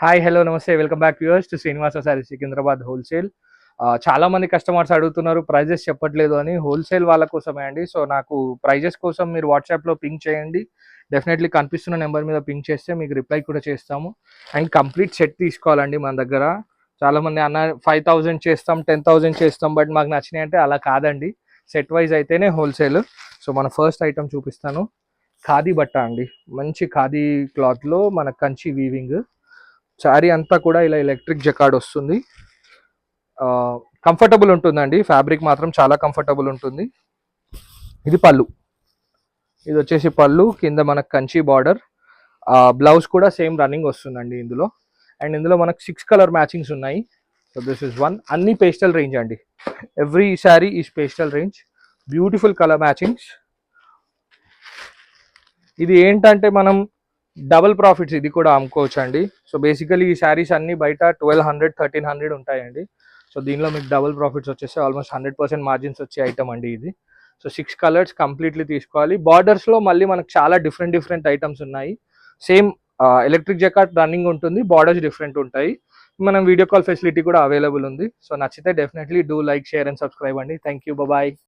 Hi hello నమస్తే welcome back viewers to Srinivasa saris Secunderabad wholesale. చాలా మంది కస్టమర్స్ అడుగుతున్నారు ప్రైజెస్ చెప్పట్లేదు అని. హోల్సేల్ వాళ్ళ కోసమే అండి. సో నాకు ప్రైజెస్ కోసం మీరు వాట్సాప్లో పింక్ చేయండి. డెఫినెట్లీ కనిపిస్తున్న నెంబర్ మీద పింక్ చేస్తే మీకు రిప్లై కూడా చేస్తాము. అండ్ కంప్లీట్ సెట్ తీసుకోవాలండి మన దగ్గర. చాలామంది అన్న 5000 చేస్తాం 10,000 చేస్తాం బట్ మాకు నచ్చినాయి అంటే అలా కాదండి. సెట్ వైజ్ అయితేనే హోల్సేల్. సో మన ఫస్ట్ ఐటమ్ చూపిస్తాను. ఖాదీ బట్ట అండి. మంచి ఖాదీ క్లాత్లో మన కంచి వీవింగ్. శారీ అంతా కూడా ఇలా ఎలక్ట్రిక్ జకార్డ్ వస్తుంది. కంఫర్టబుల్ ఉంటుందండి. ఫ్యాబ్రిక్ మాత్రం చాలా కంఫర్టబుల్ ఉంటుంది. ఇది పళ్ళు. ఇది వచ్చేసి పళ్ళు, కింద మనకు కంచి బార్డర్. బ్లౌజ్ కూడా సేమ్ రన్నింగ్ వస్తుందండి ఇందులో. అండ్ ఇందులో మనకు 6 కలర్ మ్యాచింగ్స్ ఉన్నాయి. So this is one. అన్ని పేస్టల్ రేంజ్ అండి. Every sari is pastel range. Beautiful colour matchings. ఇది ఏంటంటే మనం డబుల్ ప్రాఫిట్స్ ఇది కూడా అమ్ముకోవచ్చు అండి. సో బేసికలీ ఈ శారీస్ అన్ని బయట 1200 1300 ఉంటాయండి. సో దీనిలో మీకు డబుల్ ప్రాఫిట్స్ వచ్చేసి ఆల్మోస్ట్ 100% మార్జిన్స్ వచ్చే ఐటమ్ అండి ఇది. సో 6 కలర్స్ కంప్లీట్లీ తీసుకోవాలి. బార్డర్స్లో మళ్ళీ మనకు చాలా డిఫరెంట్ ఐటమ్స్ ఉన్నాయి. సేమ్ ఎలక్ట్రిక్ జకాట్ రన్నింగ్ ఉంటుంది, బార్డర్స్ డిఫరెంట్ ఉంటాయి. మనం వీడియో కాల్ ఫెసిలిటీ కూడా అవైలబుల్ ఉంది. సో నచ్చితే definitely do like share and subscribe అండి. Thank you, bye.